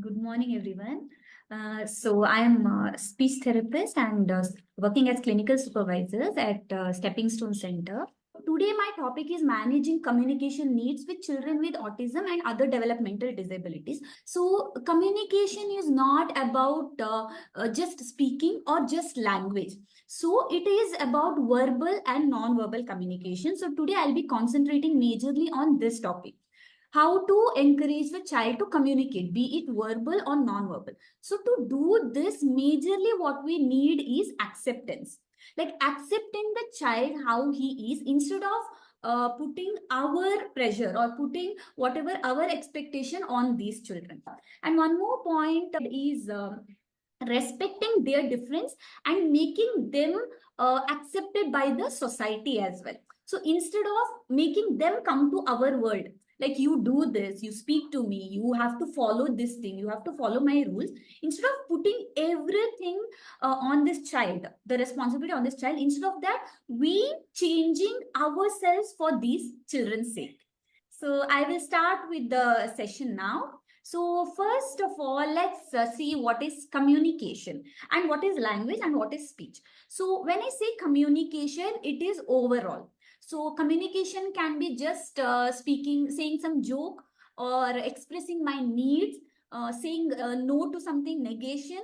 Good morning, everyone. So I am a speech therapist and working as clinical supervisors at Stepping Stone Center. Today, my topic is managing communication needs with children with autism and other developmental disabilities. So, communication is not about just speaking or just language. So, it is about verbal and non-verbal communication. So, today I'll be concentrating majorly on this topic, how to encourage the child to communicate, be it verbal or non-verbal. So to do this, majorly what we need is acceptance, like accepting the child how he is, instead of putting our pressure or putting whatever our expectation on these children. And one more point is respecting their difference and making them accepted by the society as well. So instead of making them come to our world, like you do this, you speak to me, you have to follow this thing, you have to follow my rules, instead of putting everything on this child, the responsibility on this child, instead of that, we changing ourselves for these children's sake. So I will start with the session now. So first of all, let's see what is communication and what is language and what is speech. So when I say communication, it is overall. So communication can be just speaking, saying some joke, or expressing my needs, saying no to something, negation,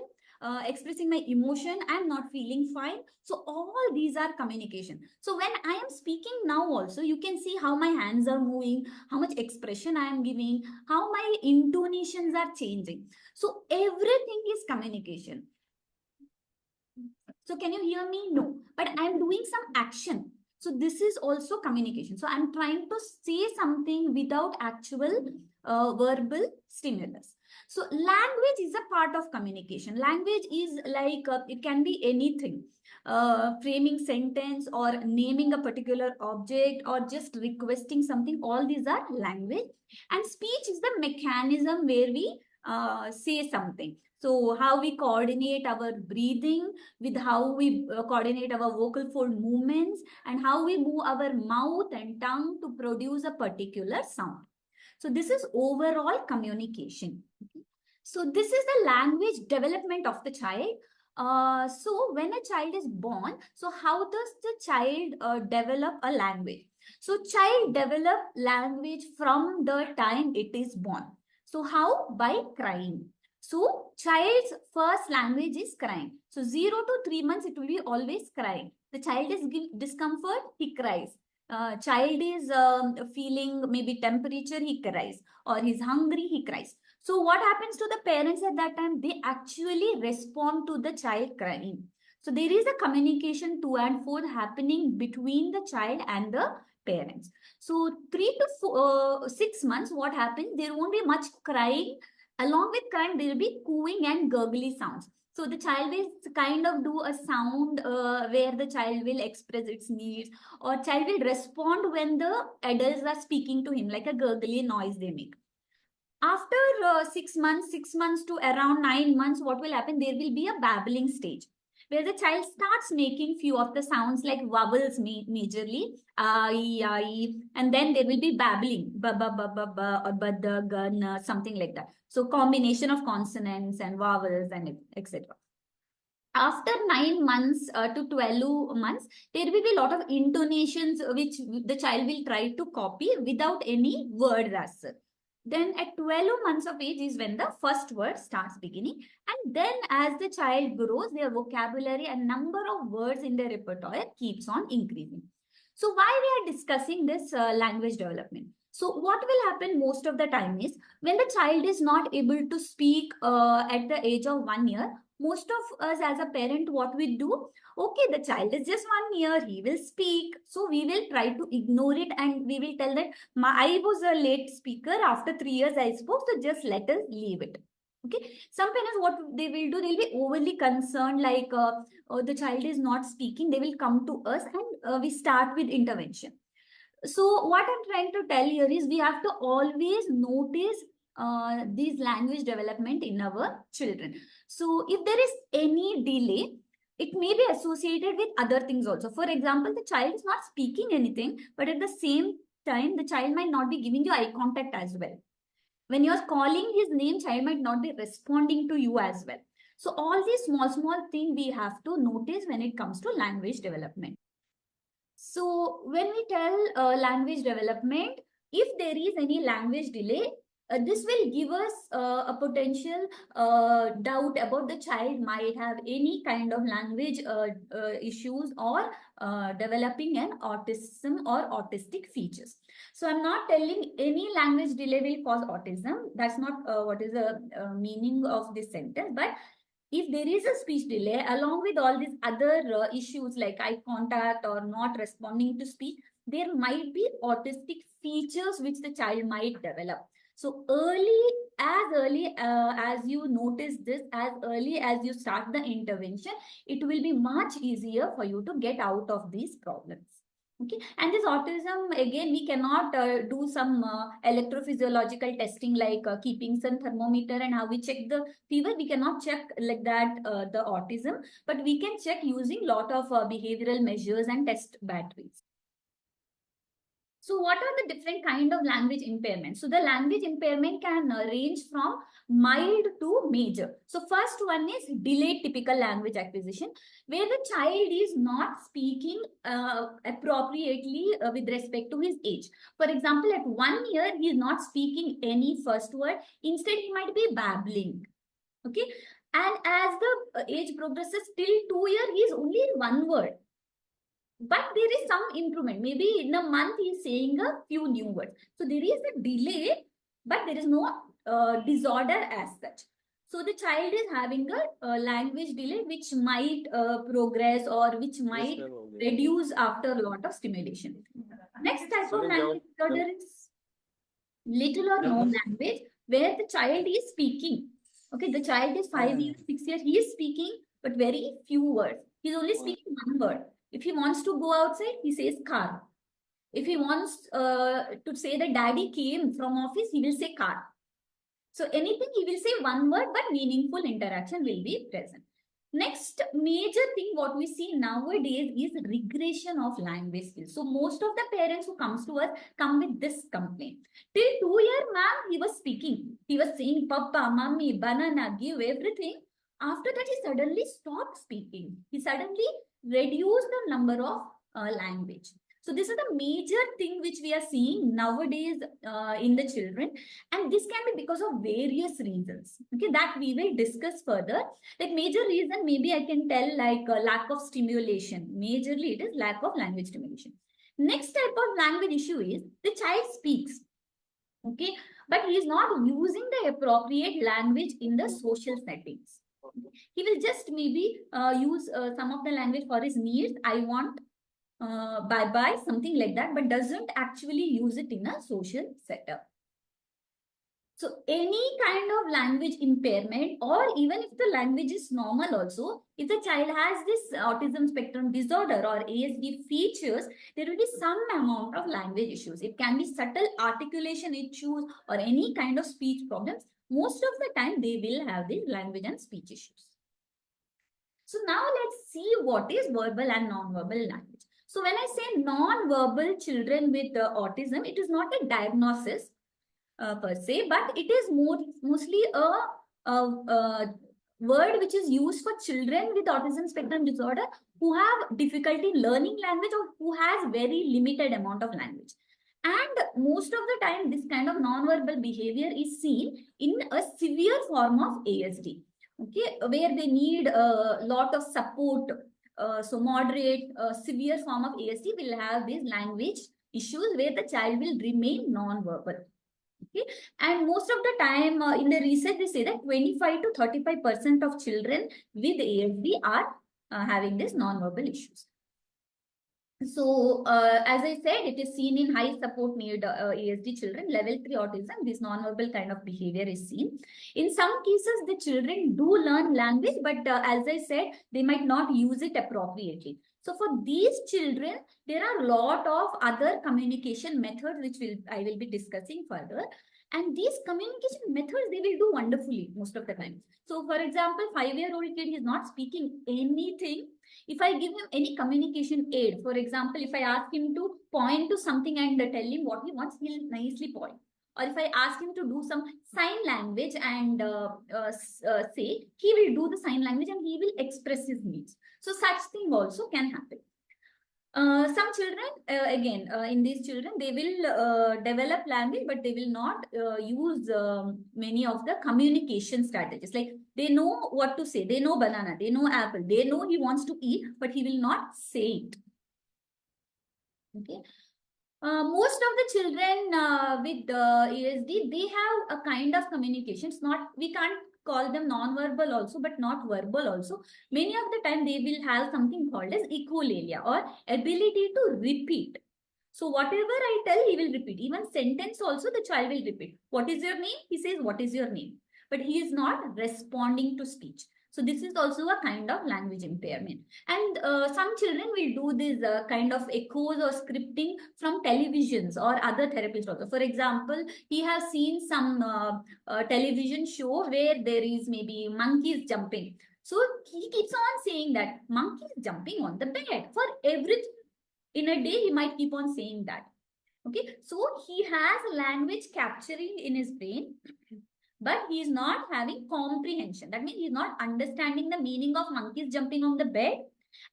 expressing my emotion, I'm not feeling fine. So all these are communication. So when I am speaking now also, you can see how my hands are moving, how much expression I am giving, how my intonations are changing. So everything is communication. So can you hear me? No, but I'm doing some action. So this is also communication. So I'm trying to say something without actual verbal stimulus. So language is a part of communication. Language is like, it can be anything. Framing sentence or naming a particular object or just requesting something. All these are language. And speech is the mechanism where we say something. So how we coordinate our breathing with how we coordinate our vocal fold movements and how we move our mouth and tongue to produce a particular sound. So this is overall communication. So this is the language development of the child. So when a child is born, so how does the child develop a language? So child develop language from the time it is born. So how? By crying. So child's first language is crying. So 0 to 3 months, it will be always crying. The child is discomfort, he cries. Child is feeling maybe temperature, he cries. Or he's hungry, he cries. So what happens to the parents at that time? They actually respond to the child crying. So there is a communication to and fro happening between the child and the parents. So 3 to 6 months, what happens? There won't be much crying. Along with crying, there will be cooing and gurgly sounds. So the child will kind of do a sound where the child will express its needs, or child will respond when the adults are speaking to him, like a gurgly noise they make. After 6 months to around 9 months, what will happen? There will be a babbling stage where the child starts making few of the sounds like vowels majorly, I, and then there will be babbling, ba ba ba ba ba, or ba da ga na, something like that. So combination of consonants and vowels and etc. After 9 months to 12 months, there will be a lot of intonations which the child will try to copy without any word as such. Then at 12 months of age is when the first word starts beginning. And then as the child grows, their vocabulary and number of words in their repertoire keeps on increasing. So why we are discussing this language development? So what will happen most of the time is, when the child is not able to speak at the age of 1 year, most of us as a parent, what we do, okay, the child is just 1 year, he will speak. So we will try to ignore it and we will tell that I was a late speaker. After 3 years, I spoke. So just let us leave it. Okay. Some parents, what they will do, they'll be overly concerned, like the child is not speaking. They will come to us and we start with intervention. So what I'm trying to tell here is, we have to always notice these language development in our children. So if there is any delay, it may be associated with other things also. For example, the child is not speaking anything, but at the same time, the child might not be giving you eye contact as well. When you're calling his name, child might not be responding to you as well. So all these small things we have to notice when it comes to language development. So when we tell language development, if there is any language delay, this will give us a potential doubt about the child might have any kind of language issues or developing an autism or autistic features. So I'm not telling any language delay will cause autism. That's not what is the meaning of this sentence. But if there is a speech delay along with all these other issues like eye contact or not responding to speech, there might be autistic features which the child might develop. So early as you notice this, as early as you start the intervention, it will be much easier for you to get out of these problems. Okay, and this autism, again, we cannot do some electrophysiological testing like keeping some thermometer and how we check the fever. We cannot check like that the autism, but we can check using lot of behavioral measures and test batteries. So what are the different kind of language impairment? So the language impairment can range from mild to major. So first one is delayed typical language acquisition, where the child is not speaking appropriately with respect to his age. For example, at 1 year, he is not speaking any first word. Instead, he might be babbling. Okay. And as the age progresses till 2 years, he is only in one word. But there is some improvement. Maybe in a month he is saying a few new words. So there is a delay, but there is no disorder as such. So the child is having a language delay which might progress or which might reduce after a lot of stimulation. Next type of language disorder is little or no language, where the child is speaking. Okay, the child is 5 years, 6 years, he is speaking, but very few words. He's only speaking one word. If he wants to go outside, he says car. If he wants to say that daddy came from office, he will say car. So anything he will say one word, but meaningful interaction will be present. Next major thing what we see nowadays is regression of language skills. So most of the parents who comes to us come with this complaint. Till 2 years, ma'am, he was speaking. He was saying papa, mummy, banana, give everything. After that, he suddenly stopped speaking. He suddenly reduced the number of language. So this is the major thing which we are seeing nowadays in the children, and this can be because of various reasons. Okay, that we will discuss further. Like major reason, maybe I can tell like lack of stimulation. Majorly, it is lack of language stimulation. Next type of language issue is the child speaks. Okay, but he is not using the appropriate language in the social settings. He will just maybe use some of the language for his needs. I want bye-bye, something like that, but doesn't actually use it in a social setup. So any kind of language impairment, or even if the language is normal also, if the child has this autism spectrum disorder or ASD features, there will be some amount of language issues. It can be subtle articulation issues or any kind of speech problems. Most of the time, they will have the language and speech issues. So now let's see what is verbal and non-verbal language. So when I say non-verbal children with autism, it is not a diagnosis per se, but it is mostly a word which is used for children with autism spectrum disorder who have difficulty learning language or who has very limited amount of language. And most of the time, this kind of non-verbal behavior is seen in a severe form of ASD. Okay, where they need a lot of support. So moderate, severe form of ASD will have these language issues where the child will remain non-verbal. Okay, and most of the time in the research they say that 25 to 35% of children with ASD are having these non-verbal issues. So, as I said, it is seen in high support need ASD children, level 3 autism, this non-verbal kind of behavior is seen. In some cases, the children do learn language, but as I said, they might not use it appropriately. So for these children, there are a lot of other communication methods which I will be discussing further. And these communication methods, they will do wonderfully most of the time. So for example, 5-year-old kid is not speaking anything. If I give him any communication aid, for example, if I ask him to point to something and tell him what he wants, he'll nicely point. or if I ask him to do some sign language and say, he will do the sign language and he will express his needs. So such thing also can happen. Some children, again, in these children, they will develop language, but they will not use many of the communication strategies. Like they know what to say, they know banana, they know apple, they know he wants to eat, but he will not say it. Okay. Most of the children with ASD, they have a kind of communication. It's not, we can't call them non-verbal also, but not verbal also. Many of the time they will have something called as echolalia, or ability to repeat. So whatever I tell, he will repeat. Even sentence also the child will repeat. What is your name? He says, what is your name? But he is not responding to speech. So this is also a kind of language impairment. And some children will do this kind of echoes or scripting from televisions or other therapists also. For example, he has seen some television show where there is maybe monkeys jumping. So he keeps on saying that monkey is jumping on the bed. For everything in a day, he might keep on saying that. Okay, so he has language capturing in his brain, but he is not having comprehension. That means he is not understanding the meaning of monkeys jumping on the bed,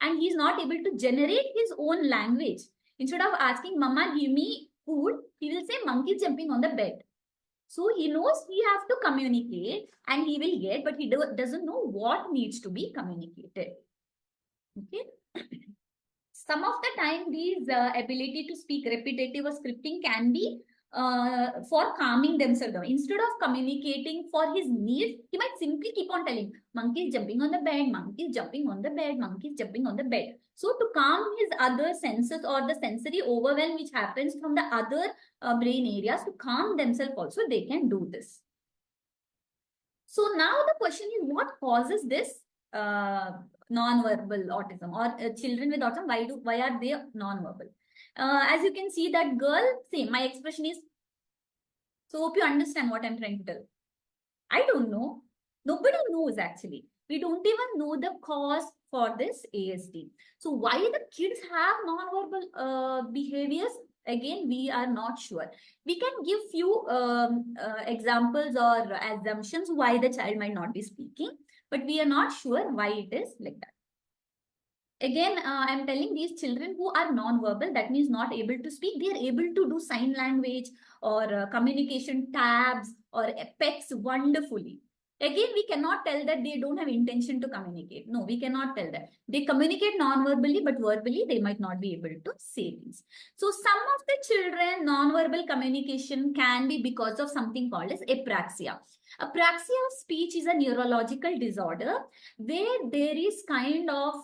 and he is not able to generate his own language. Instead of asking, Mama, give me food, he will say, monkeys jumping on the bed. So he knows he has to communicate and he will get, but he doesn't know what needs to be communicated. Okay. Some of the time, these ability to speak repetitive or scripting can be for calming themselves down. Instead of communicating for his needs, he might simply keep on telling, monkeys jumping on the bed, monkeys jumping on the bed, monkeys jumping on the bed. So to calm his other senses or the sensory overwhelm which happens from the other brain areas, to calm themselves also, they can do this. So now the question is, what causes this non-verbal autism, or children with autism, why are they non-verbal? As you can see, that girl, same, my expression is, so hope you understand what I'm trying to tell. I don't know. Nobody knows actually. We don't even know the cause for this ASD. So why the kids have non-verbal behaviors? Again, we are not sure. We can give few examples or assumptions why the child might not be speaking, but we are not sure why it is like that. Again, I'm telling these children who are non-verbal, that means not able to speak, they are able to do sign language or communication tabs or apex wonderfully. Again, we cannot tell that they don't have intention to communicate. No, we cannot tell that. They communicate non-verbally, but verbally they might not be able to say things. So some of the children, non-verbal communication can be because of something called as apraxia. Apraxia of speech is a neurological disorder where there is kind of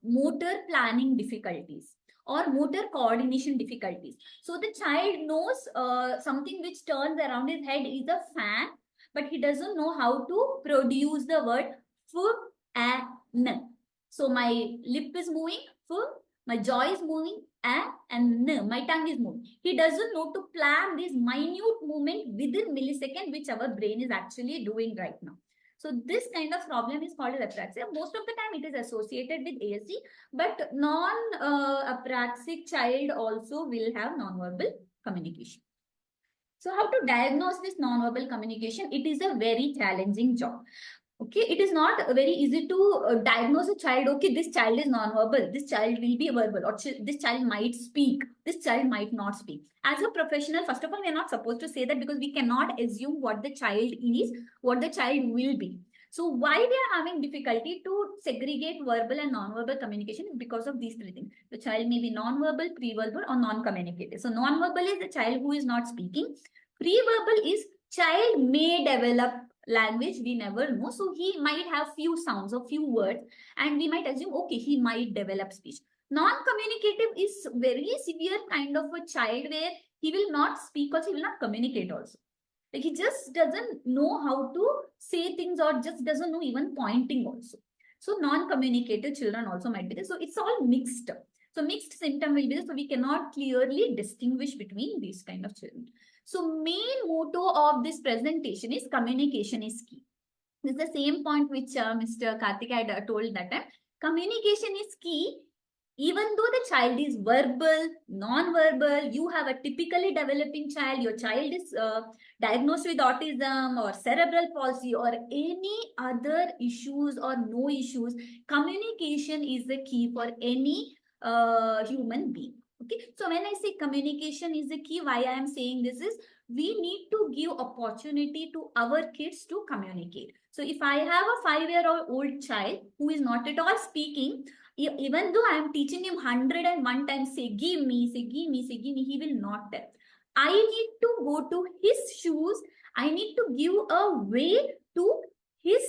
motor planning difficulties or motor coordination difficulties. So the child knows something which turns around his head is a fan, but he doesn't know how to produce the word f and n. So my lip is moving, f, my jaw is moving, and n, my tongue is moving. He doesn't know to plan this minute movement within millisecond, which our brain is actually doing right now. So this kind of problem is called as apraxia. Most of the time it is associated with ASD, but non-apraxic child also will have non-verbal communication. So how to diagnose this non-verbal communication? It is a very challenging job. Okay, it is not very easy to diagnose a child. Okay, this child is non-verbal, this child will be verbal, or this child might speak, this child might not speak. As a professional, first of all, we are not supposed to say that, because we cannot assume what the child is, what the child will be. So why we are having difficulty to segregate verbal and non-verbal communication is because of these three things. The child may be non-verbal, pre-verbal, or non-communicative. So non-verbal is the child who is not speaking. Pre-verbal is child may develop language, we never know. So he might have few sounds or few words, and we might assume, okay, he might develop speech. Non-communicative is very severe kind of a child where he will not speak also, he will not communicate also. Like he just doesn't know how to say things, or just doesn't know even pointing also. So non-communicative children also might be there. So it's all mixed. So mixed symptom will be there. So we cannot clearly distinguish between these kind of children. So main motto of this presentation is communication is key. This is the same point which Mr. Karthik had told that time. Communication is key Even though the child is verbal, non-verbal, you have a typically developing child, your child is diagnosed with autism or cerebral palsy or any other issues or no issues, communication is the key for any human being. Okay, so when I say communication is the key, why I am saying this is we need to give opportunity to our kids to communicate. So if I have a 5-year-old child who is not at all speaking, even though I am teaching him 101 times, say, give me, say, give me, say, give me, he will not tell. I need to go to his shoes. I need to give a way to his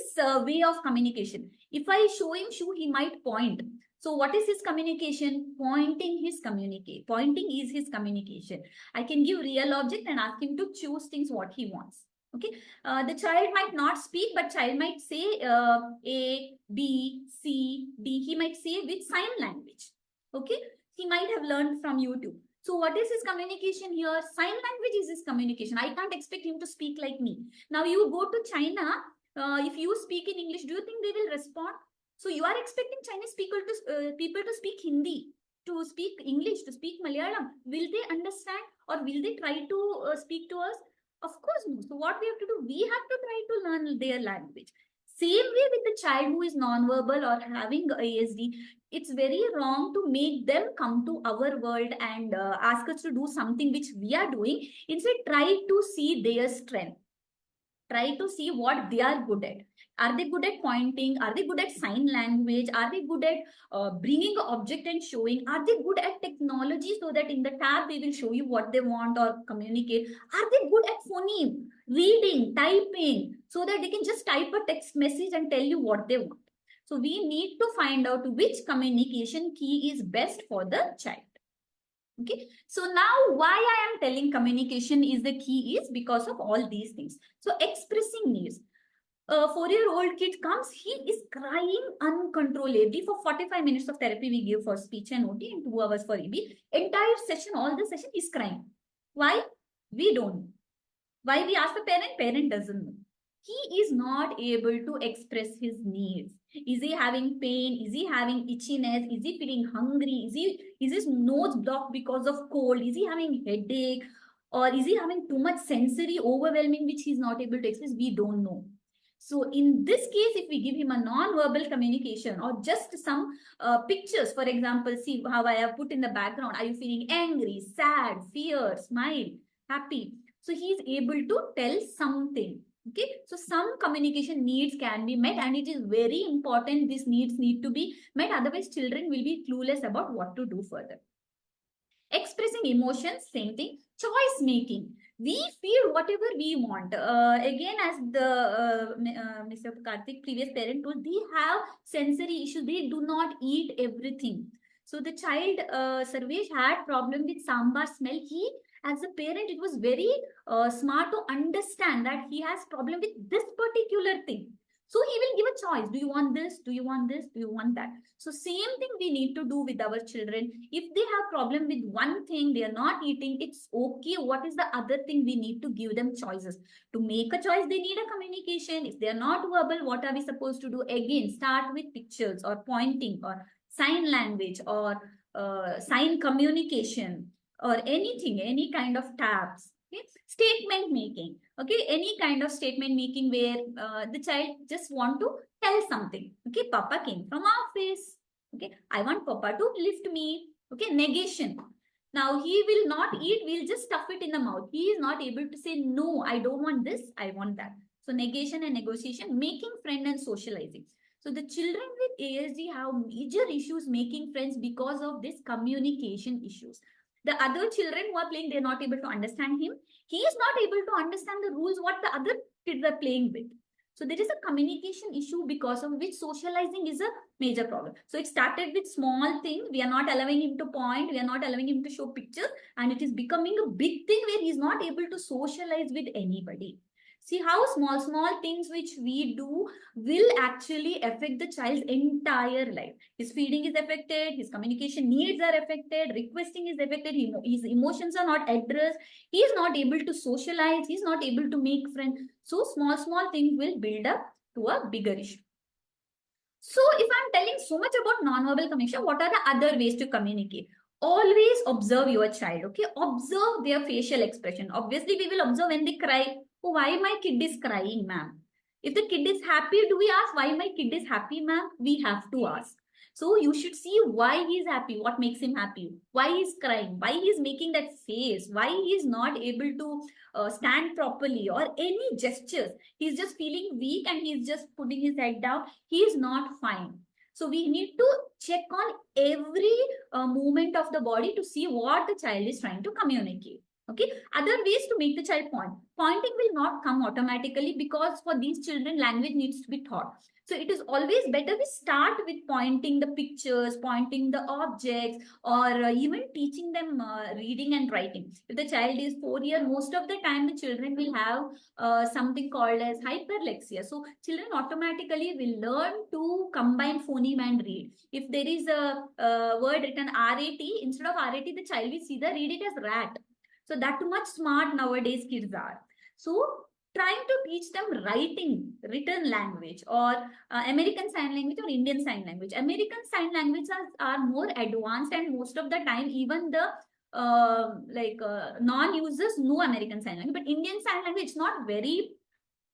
way of communication. If I show him shoe, he might point. So what is his communication? Pointing is his communication. I can give real object and ask him to choose things what he wants. Okay, the child might not speak, but child might say A, B, C, D. He might say with sign language. Okay, he might have learned from YouTube. So what is his communication here? Sign language is his communication. I can't expect him to speak like me. Now you go to China. If you speak in English, do you think they will respond? So you are expecting Chinese people to speak Hindi, to speak English, to speak Malayalam. Will they understand or will they try to speak to us? Of course no. So what we have to do? We have to try to learn their language. Same way with the child who is non-verbal or having ASD, it's very wrong to make them come to our world and ask us to do something which we are doing. Instead, try to see their strength. Try to see what they are good at. Are they good at pointing? Are they good at sign language? Are they good at bringing an object and showing? Are they good at technology so that in the tab they will show you what they want or communicate? Are they good at phoneme, reading, typing, so that they can just type a text message and tell you what they want? So we need to find out which communication key is best for the child. Okay, so now why I am telling communication is the key is because of all these things. So expressing needs. A 4-year-old kid comes, he is crying uncontrollably. For 45 minutes of therapy we give for speech and OT and 2 hours for EB. Entire session, all the session is crying. Why? We don't know. Why we ask the parent doesn't know. He is not able to express his needs. Is he having pain? Is he having itchiness? Is he feeling hungry? Is his nose blocked because of cold? Is he having headache? Or is he having too much sensory overwhelming which he's not able to express? We don't know. So in this case, if we give him a non-verbal communication or just some pictures, for example, see how I have put in the background. Are you feeling angry, sad, fear, smile, happy? So he is able to tell something. Okay, so some communication needs can be met, and it is very important these needs need to be met. Otherwise, children will be clueless about what to do further. Expressing emotions, same thing. Choice making. We feel whatever we want. Again, as the Mr. Karthik, previous parent told, they have sensory issues. They do not eat everything. So the child, Sarvesh, had problem with sambar smell. He, as a parent, it was very smart to understand that he has problem with this particular thing. So he will give a choice. Do you want this? Do you want this? Do you want that? So same thing we need to do with our children. If they have problem with one thing, they are not eating, it's okay. What is the other thing? We need to give them choices. To make a choice, they need a communication. If they are not verbal, what are we supposed to do? Again, start with pictures or pointing or sign language or sign communication or anything, any kind of tabs. Okay? Statement making. Okay, any kind of statement making where the child just want to tell something. Okay, Papa came from office. Okay, I want Papa to lift me. Okay, negation. Now he will not eat, we'll just stuff it in the mouth. He is not able to say, no, I don't want this, I want that. So negation and negotiation, making friend and socializing. So the children with ASD have major issues making friends because of this communication issues. The other children who are playing, they're not able to understand him. He is not able to understand the rules what the other kids are playing with. So there is a communication issue because of which socializing is a major problem. So it started with small thing. We are not allowing him to point. We are not allowing him to show pictures. And it is becoming a big thing where he's not able to socialize with anybody. See how small things which we do will actually affect the child's entire life. His feeding is affected, his communication needs are affected, requesting is affected, his emotions are not addressed, he is not able to socialize, he is not able to make friends. So small things will build up to a bigger issue. So if I'm telling so much about non-verbal communication, what are the other ways to communicate? Always observe your child, okay? Observe their facial expression. Obviously, we will observe when they cry. Oh, why my kid is crying, ma'am? If the kid is happy, do we ask why my kid is happy, ma'am? We have to ask. So you should see why he is happy, what makes him happy, why he is crying, why he is making that face, why he is not able to stand properly, or any gestures. He's just feeling weak and he's just putting his head down. He is not fine. So we need to check on every movement of the body to see what the child is trying to communicate. Okay. Other ways to make the child point. Pointing will not come automatically, because for these children, language needs to be taught. So it is always better we start with pointing the pictures, pointing the objects, or even teaching them reading and writing. If the child is 4 years, most of the time the children will have something called as hyperlexia. So children automatically will learn to combine phoneme and read. If there is a word written RAT, instead of RAT, the child will see the read it as rat. So that much smart nowadays kids are. So trying to teach them writing, written language, or American Sign Language or Indian Sign Language. American Sign Language are more advanced, and most of the time even the non-users know American Sign Language. But Indian Sign Language is not very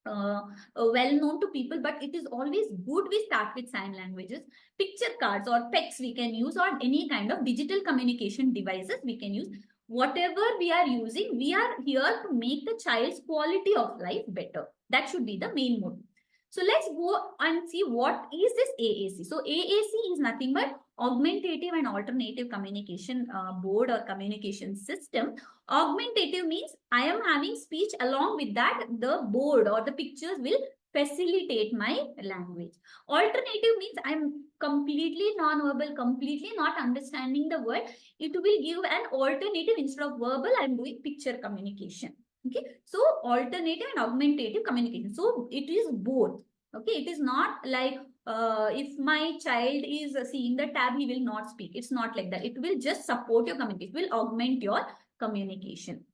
well known to people, but it is always good we start with sign languages. Picture cards or PECs we can use, or any kind of digital communication devices we can use. Whatever we are using, we are here to make the child's quality of life better. That should be the main motive. So let's go and see what is this AAC. So AAC is nothing but augmentative and alternative communication board or communication system. Augmentative means I am having speech, along with that the board or the pictures will facilitate my language. Alternative means I'm completely non-verbal, completely not understanding the word. It will give an alternative. Instead of verbal, I'm doing picture communication. Okay, so alternative and augmentative communication. So it is both. Okay, it is not like if my child is seeing the tab, he will not speak. It's not like that. It will just support your communication, it will augment your communication.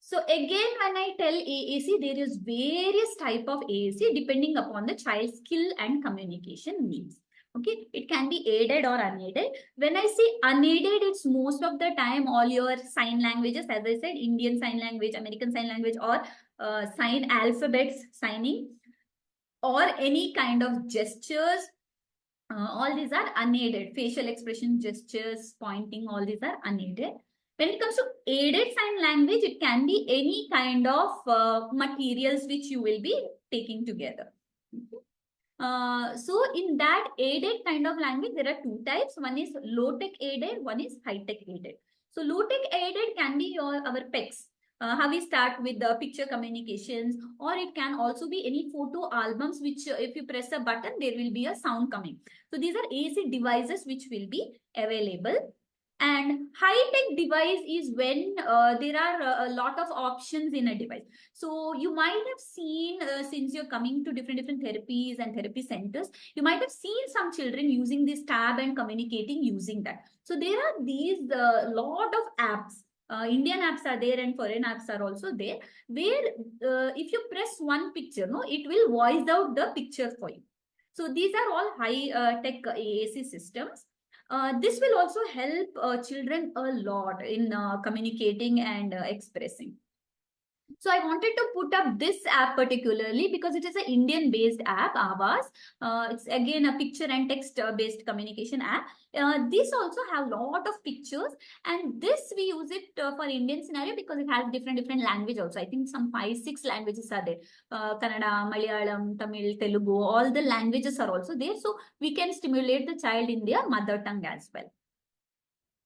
So again, when I tell AAC, there is various type of AAC depending upon the child's skill and communication needs. Okay, it can be aided or unaided. When I say unaided, it's most of the time all your sign languages, as I said, Indian Sign Language, American Sign Language, or sign alphabets signing, or any kind of gestures. All these are unaided. Facial expression, gestures, pointing, all these are unaided. When it comes to aided sign language, it can be any kind of materials which you will be taking together. So in that aided kind of language, there are two types. One is low-tech aided, one is high-tech aided. So low-tech aided can be our PECs. How we start with the picture communications, or it can also be any photo albums, which if you press a button, there will be a sound coming. So these are AC devices which will be available. And high-tech device is when there are a lot of options in a device. So you might have seen, since you're coming to different therapies and therapy centers, you might have seen some children using this tab and communicating using that. So there are these lot of apps. Indian apps are there and foreign apps are also there, where if you press one picture, no, it will voice out the picture for you. So these are all high tech AAC systems. This will also help children a lot in communicating and expressing. So I wanted to put up this app particularly because it is an Indian-based app, Avas. It's again a picture and text-based communication app. This also have a lot of pictures, and this we use it for Indian scenario because it has different language also. I think some 5-6 languages are there. Kannada, Malayalam, Tamil, Telugu, all the languages are also there. So we can stimulate the child in their mother tongue as well.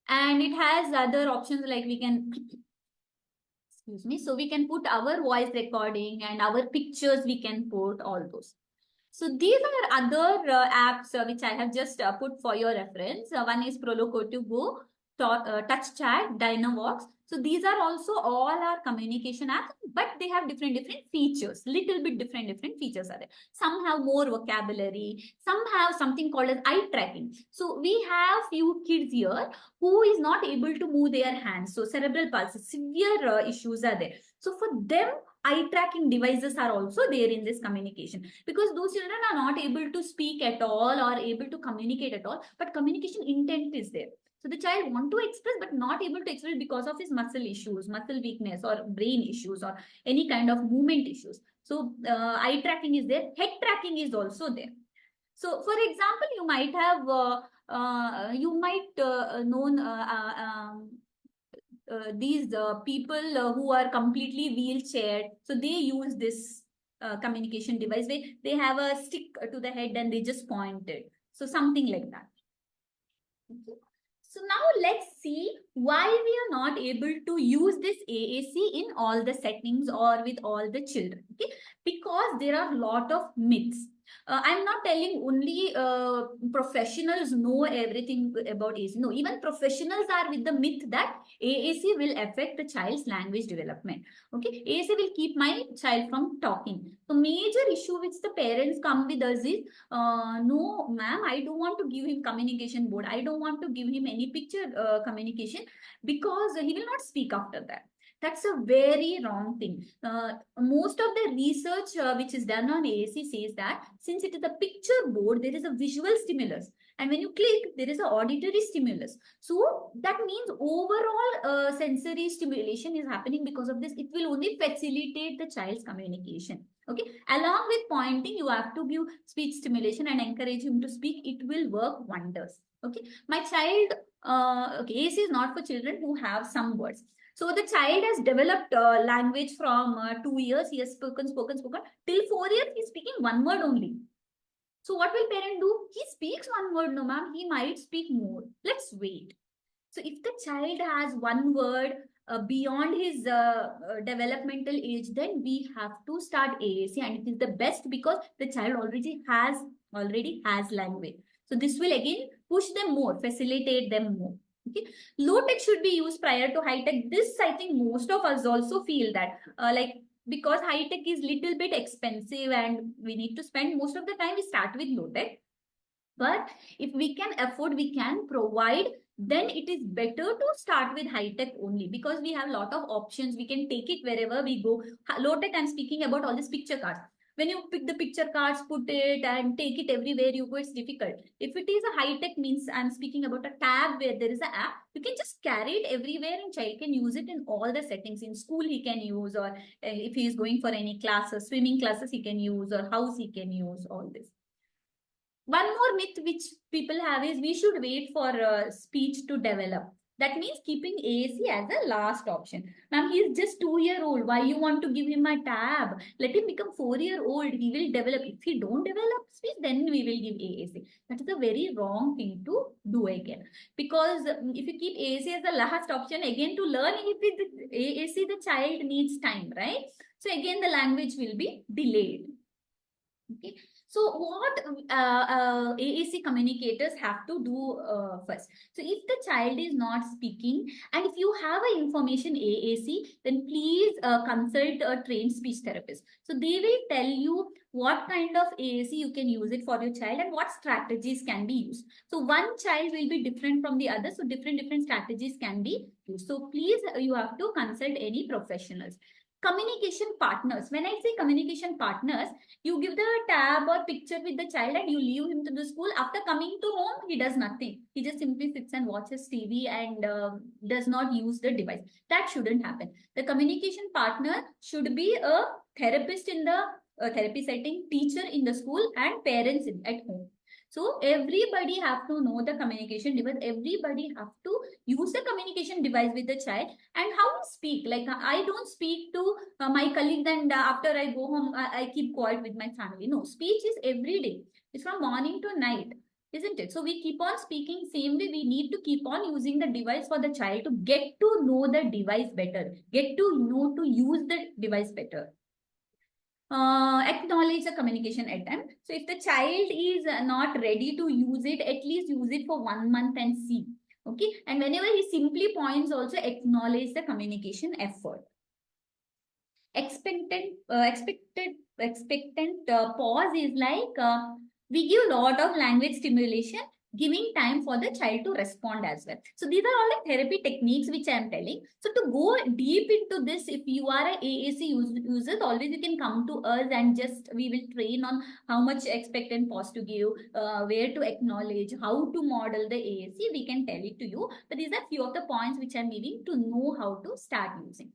And it has other options like we can excuse me. So we can put our voice recording and our pictures, we can put all those. So these are other apps which I have just put for your reference. One is Proloco2 Go, Touch Chat, Dynavox. So these are also all our communication apps, but they have different features. Little bit different features are there. Some have more vocabulary. Some have something called as eye tracking. So we have few kids here who is not able to move their hands. So cerebral palsy, severe issues are there. So for them, eye tracking devices are also there in this communication, because those children are not able to speak at all or able to communicate at all, but communication intent is there. So the child want to express but not able to express because of his muscle issues, muscle weakness, or brain issues, or any kind of movement issues. So eye tracking is there. Head tracking is also there. So for example, you might have known these people who are completely wheelchair. So they use this communication device where they have a stick to the head and they just point it. So something like that. Okay. So now let's see why we are not able to use this AAC in all the settings or with all the children. Okay, because there are a lot of myths. I'm not telling only professionals know everything about AAC. No, even professionals are with the myth that AAC will affect the child's language development. Okay, AAC will keep my child from talking. So major issue which the parents come with us is, no, ma'am, I don't want to give him communication board. I don't want to give him any picture communication because he will not speak after that. That's a very wrong thing. Most of the research which is done on AAC says that since it is a picture board, there is a visual stimulus. And when you click, there is an auditory stimulus. So that means overall sensory stimulation is happening because of this. It will only facilitate the child's communication. Okay, along with pointing, you have to give speech stimulation and encourage him to speak. It will work wonders. Okay, my child, okay, AAC is not for children who have some words. So the child has developed language from 2 years. He has spoken. Till 4 years, he's speaking one word only. So what will parent do? He speaks one word, no ma'am. He might speak more. Let's wait. So if the child has one word beyond his developmental age, then we have to start AAC, and it is the best because the child already has language. So this will again push them more, facilitate them more. Okay, low tech should be used prior to high tech. This I think most of us also feel that because high tech is little bit expensive and we need to spend most of the time, we start with low tech. But if we can afford, we can provide, then it is better to start with high tech only, because we have a lot of options. We can take it wherever we go. Low tech, I'm speaking about all these picture cards. When you pick the picture cards, put it and take it everywhere you go, it's difficult. If it is a high tech, means I'm speaking about a tab where there is an app, you can just carry it everywhere and child can use it in all the settings. In school he can use, or if he is going for any classes, swimming classes he can use, or house he can use, all this. One more myth which people have is we should wait for speech to develop. That means keeping AAC as a last option. Ma'am, he is just 2-year-old. Why you want to give him a tab? Let him become 4-year-old. He will develop. If he don't develop speech, then we will give AAC. That is a very wrong thing to do again. Because if you keep AAC as the last option, again to learn AAC, the child needs time, right? So again, the language will be delayed. Okay. So what AAC communicators have to do first? So if the child is not speaking and if you have an information AAC, then please consult a trained speech therapist. So they will tell you what kind of AAC you can use it for your child and what strategies can be used. So one child will be different from the other. So different strategies can be used. So please, you have to consult any professionals. Communication partners. When I say communication partners, you give the tab or picture with the child and you leave him to the school. After coming to home, he does nothing. He just simply sits and watches TV and does not use the device. That shouldn't happen. The communication partner should be a therapist in the therapy setting, teacher in the school, and parents at home. So everybody have to know the communication device. Everybody have to use the communication device with the child. And how to speak. Like I don't speak to my colleagues and after I go home, I keep quiet with my family. No, speech is every day. It's from morning to night, isn't it? So we keep on speaking same way. We need to keep on using the device for the child to get to know the device better, get to know to use the device better. Acknowledge the communication attempt. So if the child is not ready to use it, at least use it for 1 month and see. Okay. And whenever he simply points, also acknowledge the communication effort. Expectant pause is like we give a lot of language stimulation. giving time for the child to respond as well. So these are all the therapy techniques which I am telling. So to go deep into this, if you are a AAC user, always you can come to us and just we will train on how much expect and pause to give, where to acknowledge, how to model the AAC. We can tell it to you. But these are few of the points which I'm giving to know how to start using.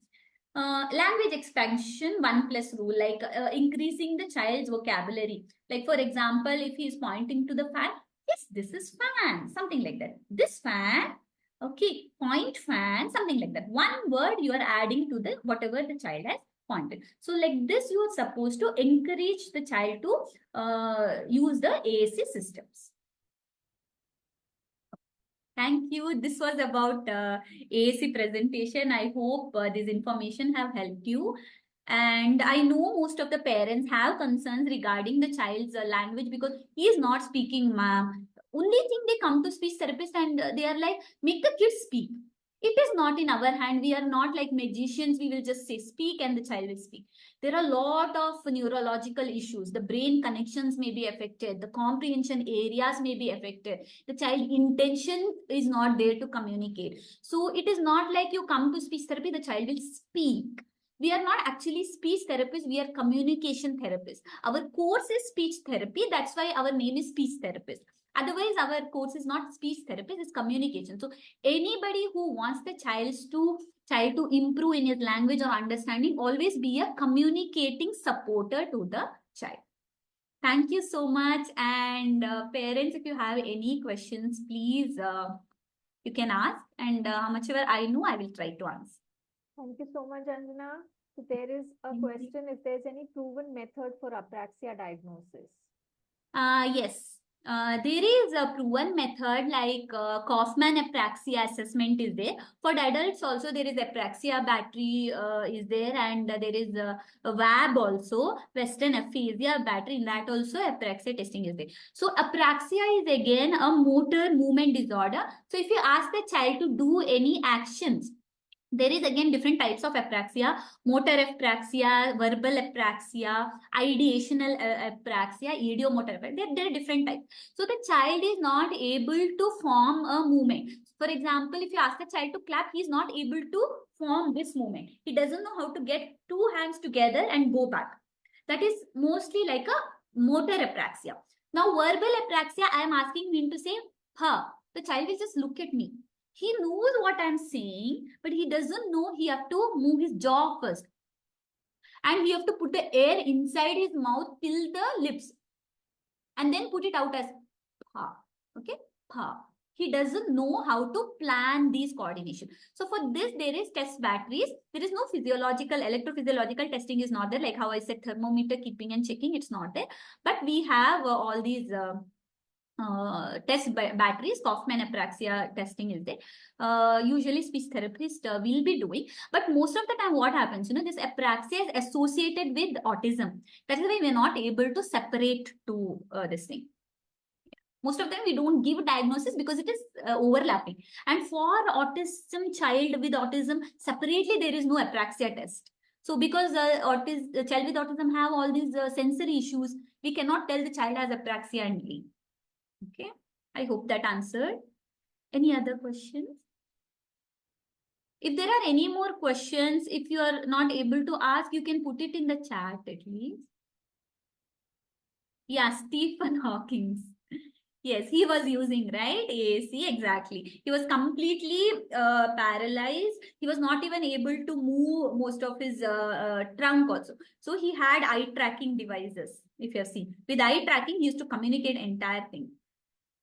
Language expansion 1+ rule, like increasing the child's vocabulary. Like for example, if he is pointing to the fan, yes, this is fan, something like that. This fan, okay, point fan, something like that. One word you are adding to the whatever the child has pointed. So like this, you are supposed to encourage the child to use the AAC systems. Thank you. This was about AAC presentation. I hope this information have helped you. And I know most of the parents have concerns regarding the child's language because he is not speaking, ma'am. Only thing they come to speech therapist and they are like, make the kids speak. It is not in our hand. We are not like magicians. We will just say speak and the child will speak. There are a lot of neurological issues. The brain connections may be affected. The comprehension areas may be affected. The child intention is not there to communicate. So it is not like you come to speech therapy, the child will speak. We are not actually speech therapists, we are communication therapists. Our course is speech therapy, that's why our name is speech therapist. Otherwise, our course is not speech therapist, it's communication. So anybody who wants the child to improve in his language or understanding, always be a communicating supporter to the child. Thank you so much. And parents, if you have any questions, please, you can ask. And how much ever I know, I will try to answer. Thank you so much, Anjana. So there is a question if there's any proven method for apraxia diagnosis. Yes. There is a proven method like Kaufman apraxia assessment is there. For the adults also there is apraxia battery is there, and there is a WAB also, Western aphasia battery, in that also apraxia testing is there. So apraxia is again a motor movement disorder. So if you ask the child to do any actions, there is again different types of apraxia: motor apraxia, verbal apraxia, ideational apraxia, idiomotor apraxia. There are different types. So the child is not able to form a movement. For example, if you ask the child to clap, he is not able to form this movement. He doesn't know how to get two hands together and go back. That is mostly like a motor apraxia. Now verbal apraxia, I am asking him to say ha. The child will just look at me. He knows what I'm saying, but he doesn't know he have to move his jaw first. And he have to put the air inside his mouth till the lips. And then put it out as pa. Okay? Pa. He doesn't know how to plan these coordination. So for this, there is test batteries. There is no physiological, electrophysiological testing is not there. Like how I said, thermometer keeping and checking, it's not there. But we have all these test batteries. Kaufman apraxia testing is there. Usually speech therapist will be doing, but most of the time what happens, this apraxia is associated with autism. That is why we're not able to separate to this thing. Most of them we don't give diagnosis because it is overlapping. And for autism, child with autism separately, there is no apraxia test. So because the child with autism have all these sensory issues, we cannot tell the child has apraxia and leave. Okay, I hope that answered. Any other questions? If there are any more questions, if you are not able to ask, you can put it in the chat at least. Yeah, Stephen Hawking's. Yes, he was using, right? AAC, exactly. He was completely paralyzed. He was not even able to move most of his trunk also. So he had eye tracking devices, if you have seen. With eye tracking, he used to communicate entire thing.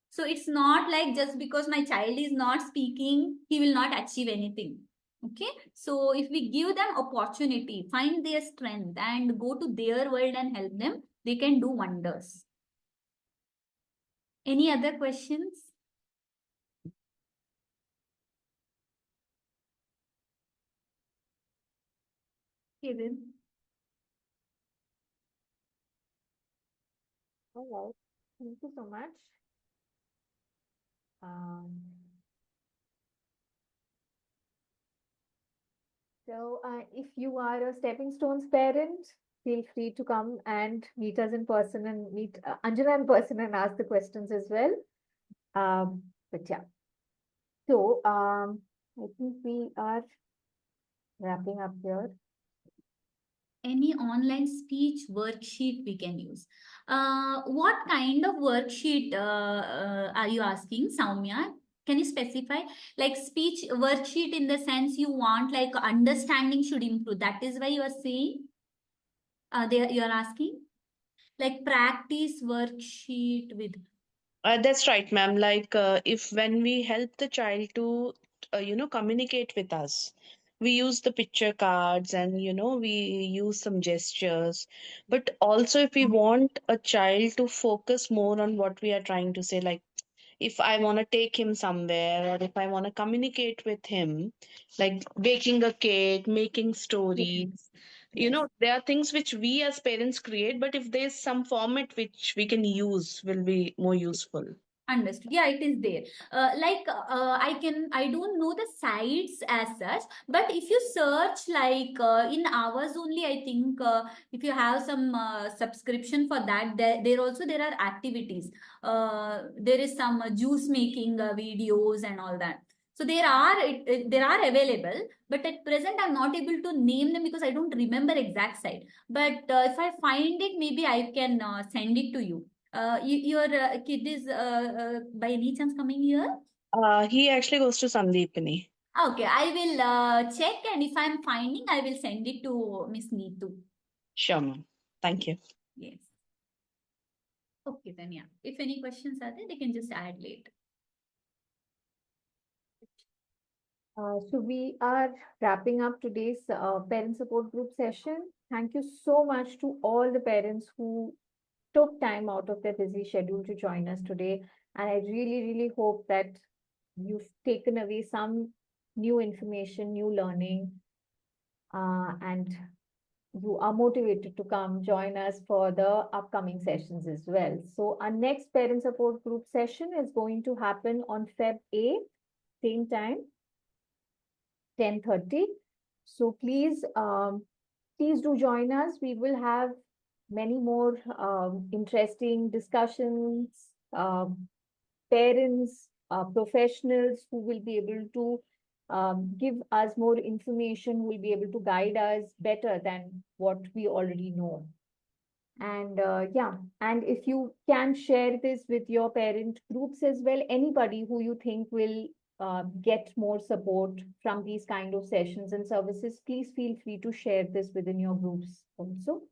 So it's not like just because my child is not speaking, he will not achieve anything. Okay. So if we give them opportunity, find their strength and go to their world and help them, they can do wonders. Any other questions? Kevin. All right. Thank you so much. So if you are a Stepping Stones parent, feel free to come and meet us in person and meet Anjana in person and ask the questions as well. But yeah. So I think we are wrapping up here. Any online speech worksheet we can use. What kind of worksheet are you asking, Soumya? Can you specify? Like speech worksheet in the sense you want like understanding should improve. That is why you are saying, you are asking like practice worksheet with. That's right, ma'am. Like, if when we help the child to, communicate with us, we use the picture cards and, we use some gestures. But also, if we want a child to focus more on what we are trying to say, like, if I want to take him somewhere or if I want to communicate with him, like baking a cake, making stories, Yes. there are things which we as parents create, but if there's some format which we can use, will be more useful. Understood. Yeah, it is there. I don't know the sites as such, but if you search like in hours only, I think if you have some subscription for that, there also there are activities. There is some juice making videos and all that. So there are available, but at present I'm not able to name them because I don't remember exact site. But if I find it, maybe I can send it to you. Your kid is by any chance coming here? He actually goes to Sandeepani. Okay, I will check, and if I'm finding, I will send it to Miss Neetu. Sure, ma'am. Thank you. Yes. Okay, then yeah. If any questions are there, they can just add later. So we are wrapping up today's parent support group session. Thank you so much to all the parents who took time out of their busy schedule to join us today. And I really, really hope that you've taken away some new information, new learning, and you are motivated to come join us for the upcoming sessions as well. So our next parent support group session is going to happen on Feb 8th, same time, 10:30. So please do join us. We will have many more interesting discussions, parents, professionals who will be able to give us more information, who will be able to guide us better than what we already know. And yeah, and if you can share this with your parent groups as well, anybody who you think will get more support from these kind of sessions and services, please feel free to share this within your groups also.